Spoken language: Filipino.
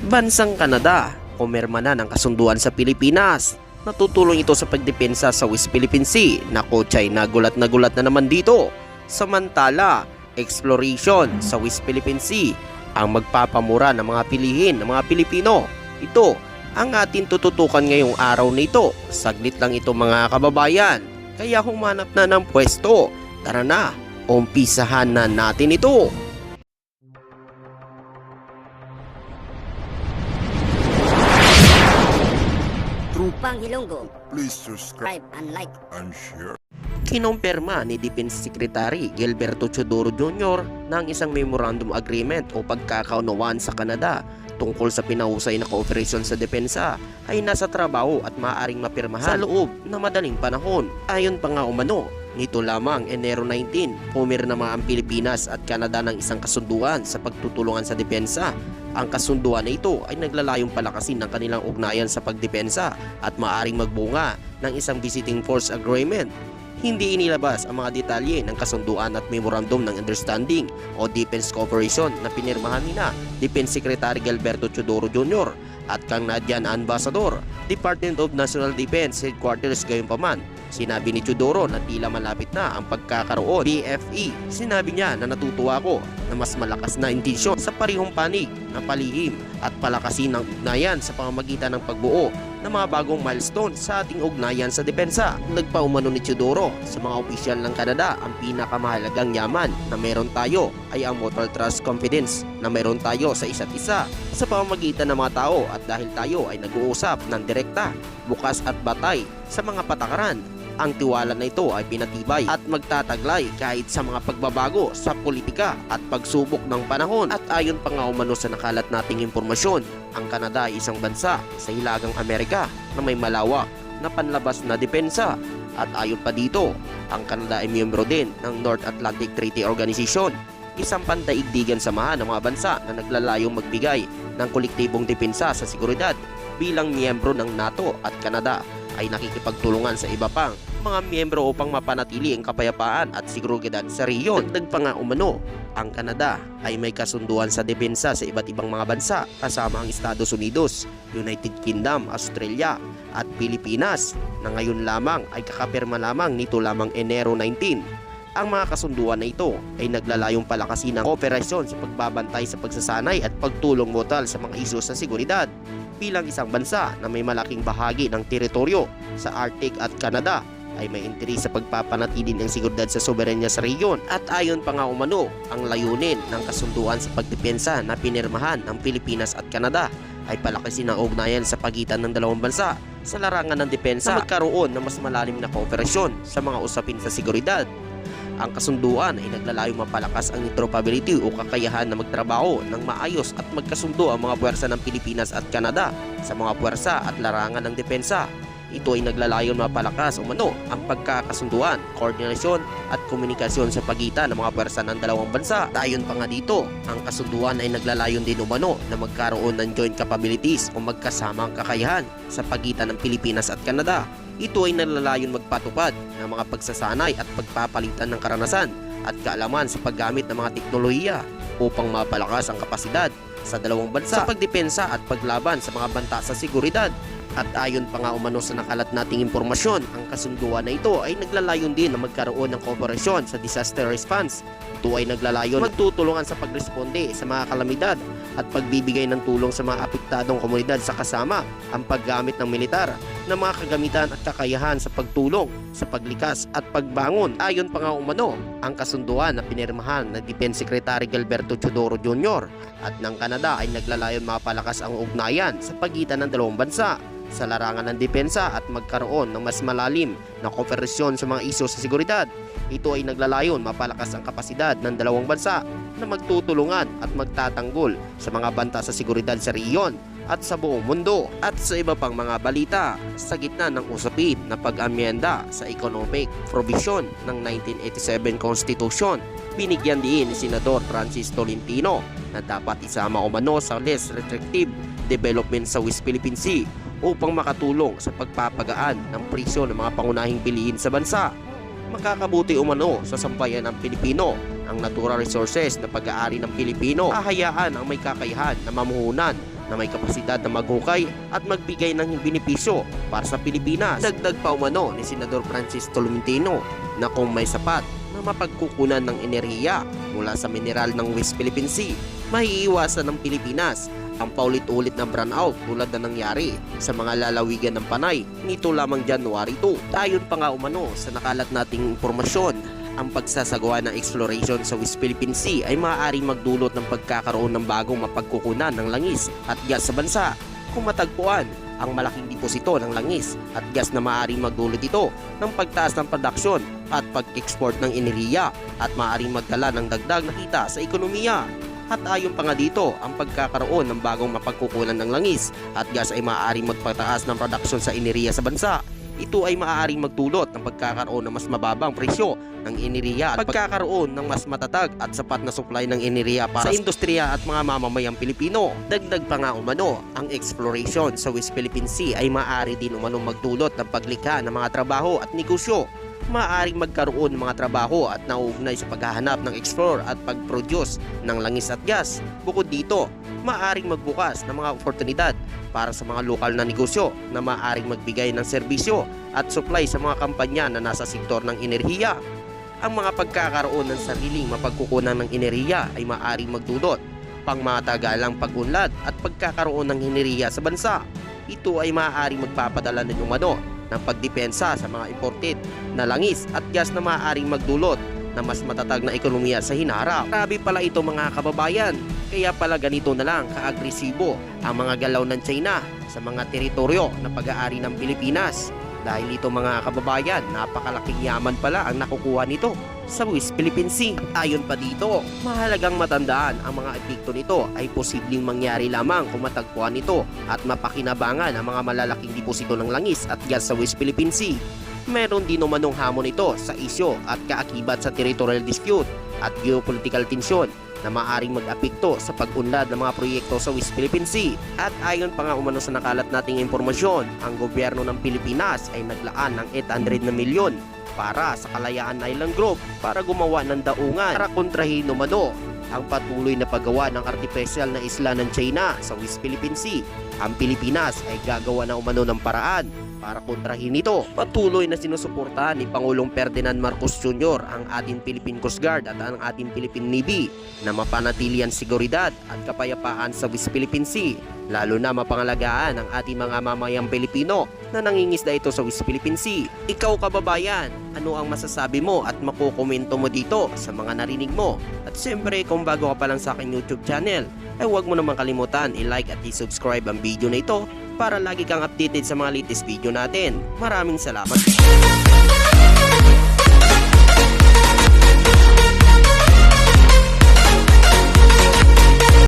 Bansang Canada, pumirma na ng kasunduan sa Pilipinas. Natutulong ito sa pagdepensa sa West Philippine Sea. Nako, China, gulat na naman dito. Samantala, exploration sa West Philippine Sea ang magpapamura ng mga pilihin ng mga Pilipino. Ito ang ating tututukan ngayong araw nito. Saglit lang ito mga kababayan. Kaya humanap na ng pwesto. Tara na, umpisahan na natin ito. Trupang Hilonggo, Please subscribe subscribe and like. and share. Kinumpirma ni Defense Secretary Gilberto Chodoro Jr. ng isang memorandum agreement o pagkakaunawaan sa Canada tungkol sa pinahusay na kooperasyon sa depensa ay nasa trabaho at maaaring mapirmahan sa loob na madaling panahon. Ayon pa nga umano, nito lamang Enero 19, pumirma ang Pilipinas at Canada ng isang kasunduan sa pagtutulungan sa depensa. Ang kasunduan na ito ay naglalayong palakasin ng kanilang ugnayan sa pagdepensa at maaaring magbunga ng isang visiting force agreement. Hindi inilabas ang mga detalye ng kasunduan at memorandum ng understanding o defense cooperation na pinirmahan nina Defense Secretary Gilberto Chodoro Jr. at Canadian Ambassador, Department of National Defense Headquarters. Gayunpaman, sinabi ni Chodoro na tila malapit na ang pagkakaroon BFE. Sinabi niya na natutuwa ako na mas malakas na intensyon sa parehong panig na palihim at palakasin ng ugnayan sa pamamagitan ng pagbuo ng mga bagong milestone sa ating ugnayan sa depensa. Nagpaumano ni Chodoro sa mga opisyal ng Canada, ang pinakamahalagang yaman na meron tayo ay ang mutual trust confidence na meron tayo sa isa't isa sa pamamagitan ng mga tao, at dahil tayo ay nag-uusap ng direkta, bukas at batay sa mga patakaran, ang tiwala na ito ay pinatibay at magtataglay kahit sa mga pagbabago sa politika at pagsubok ng panahon. At ayon pa nga umano sa nakalat nating impormasyon, ang Canada ay isang bansa sa Hilagang Amerika na may malawak na panlabas na depensa. At ayon pa dito, ang Canada ay miyembro din ng North Atlantic Treaty Organization, isang pandaigdigan samahan ng mga bansa na naglalayong magbigay ng kolektibong depensa sa seguridad. Bilang miyembro ng NATO at Canada ay nakikipagtulungan sa iba pang mga miyembro upang mapanatili ang kapayapaan at seguridad sa rehiyon. Dagdag pa nga umano, ang Canada ay may kasunduan sa depensa sa iba't ibang mga bansa kasama ang Estados Unidos, United Kingdom, Australia at Pilipinas na ngayon lamang ay kakapirma lamang nito lamang Enero 19. Ang mga kasunduan na ito ay naglalayong palakasin ang kooperasyon sa pagbabantay sa pagsasanay at pagtulong mutual sa mga isyu sa seguridad. Bilang isang bansa na may malaking bahagi ng teritoryo sa Arctic at Canada ay may interes sa pagpapanatili ng seguridad sa soberanya sa rehiyon. At ayon pa nga umano, ang layunin ng kasunduan sa pagdepensa na pinirmahan ng Pilipinas at Canada ay palakasin ang ugnayan sa pagitan ng dalawang bansa sa larangan ng depensa na magkaroon ng mas malalim na kooperasyon sa mga usapin sa seguridad. Ang kasunduan ay naglalayong mapalakas ang interoperability o kakayahan na magtrabaho ng maayos at magkasundo ang mga puwersa ng Pilipinas at Canada sa mga puwersa at larangan ng depensa. Ito ay naglalayon mapalakas umano ang pagkakasunduan, koordinasyon at komunikasyon sa pagitan ng mga puwersa ng dalawang bansa. Ayon pa nga dito, ang kasunduan ay naglalayon din umano na magkaroon ng joint capabilities o magkasamang kakayahan sa pagitan ng Pilipinas at Canada. Ito ay nalalayon magpatupad ng mga pagsasanay at pagpapalitan ng karanasan at kaalaman sa paggamit ng mga teknolohiya upang mapalakas ang kapasidad sa dalawang bansa sa pagdepensa at paglaban sa mga banta sa seguridad. At ayon pa nga umano sa nakalat nating impormasyon, ang kasunduan na ito ay naglalayon din na magkaroon ng kooperasyon sa disaster response. Ito ay naglalayon magtutulungan sa pagresponde sa mga kalamidad at pagbibigay ng tulong sa mga apektadong komunidad sa kasama ang paggamit ng militar ng mga kagamitan at kakayahan sa pagtulong sa paglikas at pagbangon. Ayon pa nga umano, ang kasunduan na pinirmahan ng Defense Secretary Gilberto Chodoro Jr. at ng Canada ay naglalayon mapalakas ang ugnayan sa pagitan ng dalawang bansa sa larangan ng depensa at magkaroon ng mas malalim na kooperasyon sa mga isyu sa seguridad. Ito ay naglalayon mapalakas ang kapasidad ng dalawang bansa na magtutulungan at magtatanggol sa mga banta sa seguridad sa rehiyon at sa buong mundo. At sa iba pang mga balita, sa gitna ng usapin na pag-amyenda sa economic provision ng 1987 Constitution, binigyan din ni Senador Francis Tolentino na dapat isama umano sa less restrictive development sa West Philippine Sea upang makatulong sa pagpapagaan ng presyo ng mga pangunahing bilihin sa bansa. Makakabuti umano sa sambayan ng Pilipino ang natural resources na pag-aari ng Pilipino. Hahayaan ang may kakayahan na mamuhunan na may kapasidad na maghukay at magbigay ng benepisyo para sa Pilipinas. Dagdag pa umano ni Senador Francis Tolentino na kung may sapat na mapagkukunan ng enerhiya mula sa mineral ng West Philippine Sea, maiiwasan ng Pilipinas ang paulit-ulit na brownout tulad na nangyari sa mga lalawigan ng Panay nito lamang January 2. Ayon pa nga umano sa nakalat nating impormasyon, ang pagsasagawa ng exploration sa West Philippine Sea ay maaaring magdulot ng pagkakaroon ng bagong mapagkukunan ng langis at gas sa bansa kung matagpuan ang malaking deposito ng langis at gas na maaaring magdulot ito ng pagtaas ng produksyon at pag-export ng enerhiya at maaaring magdala ng dagdag na kita sa ekonomiya. At ayon pa nga dito, ang pagkakaroon ng bagong mapagkukunan ng langis at gas ay maaaring magpataas ng produksyon sa enerhiya sa bansa. Ito ay maaaring magdulot ng pagkakaroon ng mas mababang presyo ng enerhiya at pagkakaroon ng mas matatag at sapat na supply ng enerhiya para sa industriya at mga mamamayang Pilipino. Dagdag pa nga umano, ang exploration sa West Philippine Sea ay maaari din umano magdulot ng paglikha ng mga trabaho at negosyo. Maaaring magkaroon ng mga trabaho at nauugnay sa paghahanap ng explore at pag-produce ng langis at gas. Bukod dito, maaaring magbukas ng mga oportunidad para sa mga lokal na negosyo na maaaring magbigay ng serbisyo at supply sa mga kampanya na nasa sektor ng enerhiya. Ang mga pagkakaroon ng sariling mapagkukunan ng enerhiya ay maaaring magdulot pang matagalang pag-unlad at pagkakaroon ng enerhiya sa bansa. Ito ay maaaring magpapadala ng umano ng pagdepensa sa mga imported na langis at gas na maaaring magdulot na mas matatag na ekonomiya sa hinaharap. Grabe pala ito mga kababayan, kaya pala ganito na lang kaagresibo ang mga galaw ng China sa mga teritoryo na pag-aari ng Pilipinas. Dahil ito mga kababayan, napakalaking yaman pala ang nakukuha nito sa West Philippine Sea. Ayon pa dito, mahalagang matandaan ang mga epekto nito ay posibleng mangyari lamang kung matagpuan nito at mapakinabangan ang mga malalaking deposito ng langis at gas sa West Philippine Sea. Meron din umanong hamon ito sa isyo at kaakibat sa territorial dispute at geopolitical tension na maaaring mag-apekto sa pag-unlad ng mga proyekto sa West Philippine Sea. At ayon pa nga umano sa nakalat nating impormasyon, ang gobyerno ng Pilipinas ay naglaan ng 800 na milyon para sa Kalayaan Island Group para gumawa ng daungan para kontrahin umano ang patuloy na paggawa ng artificial na isla ng China sa West Philippine Sea. Ang Pilipinas ay gagawa na umano ng paraan para kontrahin ito. Patuloy na sinusuportahan ni Pangulong Ferdinand Marcos Jr. ang ating Philippine Coast Guard at ang ating Philippine Navy na mapanatili ang seguridad at kapayapaan sa West Philippine Sea, lalo na mapangalagaan ang ating mga mamayang Pilipino na nangingisda ito sa West Philippine Sea. Ikaw kababayan, ano ang masasabi mo at makukomento mo dito sa mga narinig mo? At siyempre kung bago ka pa lang sa aking YouTube channel, ay huwag mo naman kalimutan i-like at i-subscribe ang video na ito para lagi kang updated sa mga latest video natin. Maraming salamat.